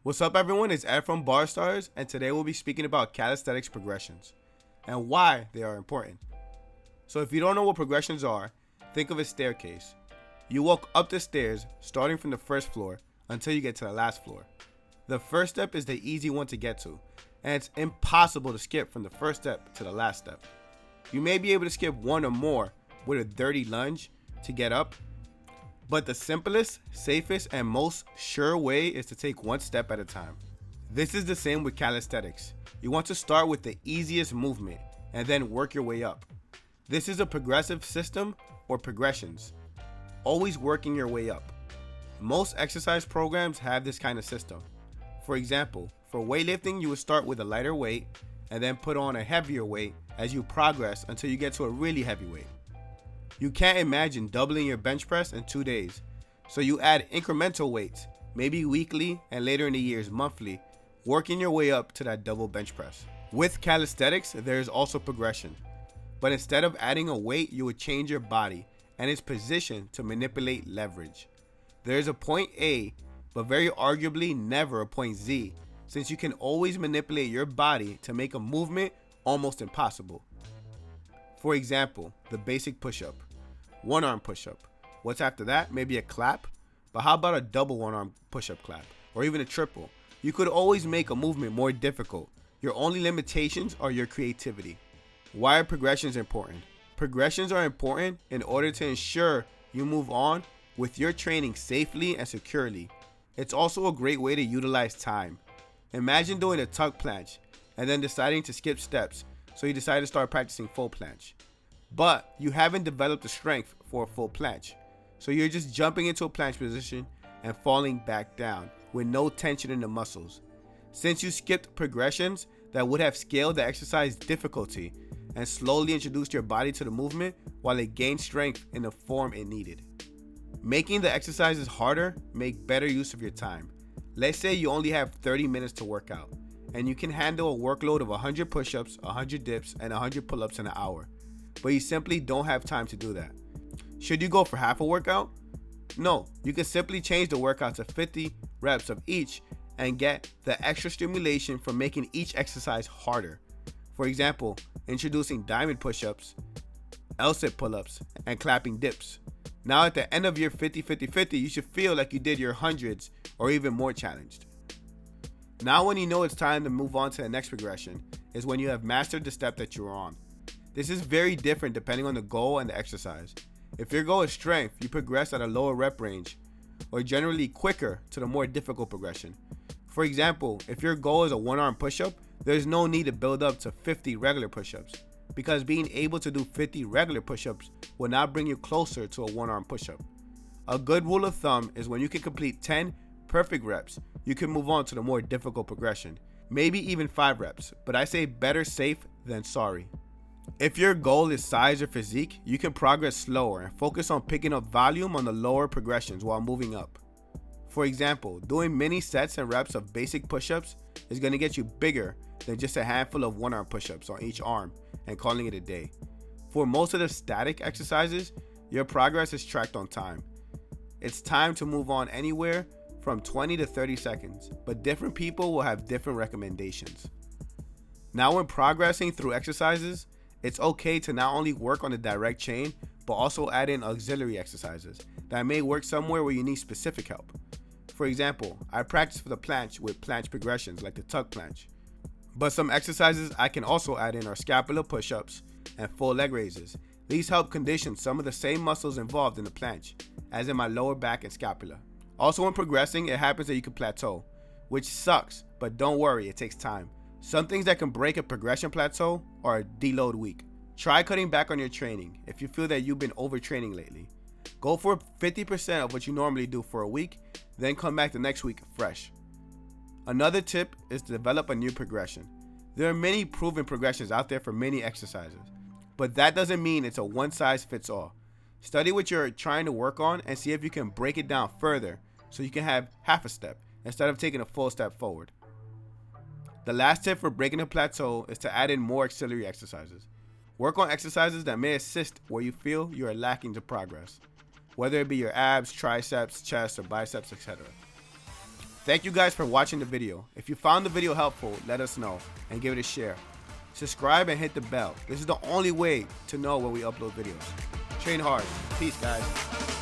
What's up everyone, it's Ed from Barstarzz, and today we'll be speaking about calisthenics progressions and why they are important. So if you don't know what progressions are, think of a staircase. You walk up the stairs starting from the first floor until you get to the last floor. The first step is the easy one to get to, and it's impossible to skip from the first step to the last step. You may be able to skip one or more with a dirty lunge to get up, but the simplest, safest, and most sure way is to take one step at a time. This is the same with calisthenics. You want to start with the easiest movement and then work your way up. This is a progressive system or progressions, always working your way up. Most exercise programs have this kind of system. For example, for weightlifting, you would start with a lighter weight and then put on a heavier weight as you progress until you get to a really heavy weight. You can't imagine doubling your bench press in 2 days, so you add incremental weights, maybe weekly and later in the years monthly, working your way up to that double bench press. With calisthenics, there is also progression, but instead of adding a weight, you would change your body and its position to manipulate leverage. There is a point A, but very arguably never a point Z, since you can always manipulate your body to make a movement almost impossible. For example, the basic push-up, one arm push-up. What's after that? Maybe a clap, but how about a double one arm push-up clap, or even a triple? You could always make a movement more difficult. Your only limitations are your creativity. Why are progressions important? Progressions are important in order to ensure you move on with your training safely and securely. It's also a great way to utilize time. Imagine doing a tuck planche and then deciding to skip steps, so you decide to start practicing full planche. But you haven't developed the strength for a full planche, so you're just jumping into a planche position and falling back down with no tension in the muscles. Since you skipped progressions that would have scaled the exercise difficulty and slowly introduced your body to the movement while it gained strength in the form it needed. Making the exercises harder make better use of your time. Let's say you only have 30 minutes to work out, and you can handle a workload of 100 push-ups, 100 dips, and 100 pull-ups in an hour, but you simply don't have time to do that. Should you go for half a workout? No, you can simply change the workout to 50 reps of each and get the extra stimulation from making each exercise harder. For example, introducing diamond push-ups, L-sit pull-ups, and clapping dips. Now at the end of your 50-50-50, you should feel like you did your hundreds or even more challenged. Now when you know it's time to move on to the next progression is when you have mastered the step that you're on. This is very different depending on the goal and the exercise. If your goal is strength, you progress at a lower rep range or generally quicker to the more difficult progression. For example, if your goal is a one-arm push-up, there's no need to build up to 50 regular push-ups, because being able to do 50 regular push-ups will not bring you closer to a one-arm push-up. A good rule of thumb is when you can complete 10 perfect reps, you can move on to the more difficult progression, maybe even 5 reps, but I say better safe than sorry. If your goal is size or physique, you can progress slower and focus on picking up volume on the lower progressions while moving up. For example, doing many sets and reps of basic push-ups is going to get you bigger than just a handful of one-arm push-ups on each arm and calling it a day. For most of the static exercises, your progress is tracked on time. It's time to move on anywhere from 20 to 30 seconds, but different people will have different recommendations. Now when progressing through exercises, it's okay to not only work on the direct chain, but also add in auxiliary exercises that may work somewhere where you need specific help. For example, I practice for the planche with planche progressions like the tuck planche. But some exercises I can also add in are scapula push-ups and full leg raises. These help condition some of the same muscles involved in the planche, as in my lower back and scapula. Also when progressing, it happens that you can plateau, which sucks, but don't worry, it takes time. Some things that can break a progression plateau are a deload week. Try cutting back on your training if you feel that you've been overtraining lately. Go for 50% of what you normally do for a week, then come back the next week fresh. Another tip is to develop a new progression. There are many proven progressions out there for many exercises, but that doesn't mean it's a one-size-fits-all. Study what you're trying to work on and see if you can break it down further so you can have half a step instead of taking a full step forward. The last tip for breaking a plateau is to add in more auxiliary exercises. Work on exercises that may assist where you feel you are lacking to progress, whether it be your abs, triceps, chest, or biceps, etc. Thank you guys for watching the video. If you found the video helpful, let us know and give it a share. Subscribe and hit the bell. This is the only way to know when we upload videos. Train hard. Peace, guys.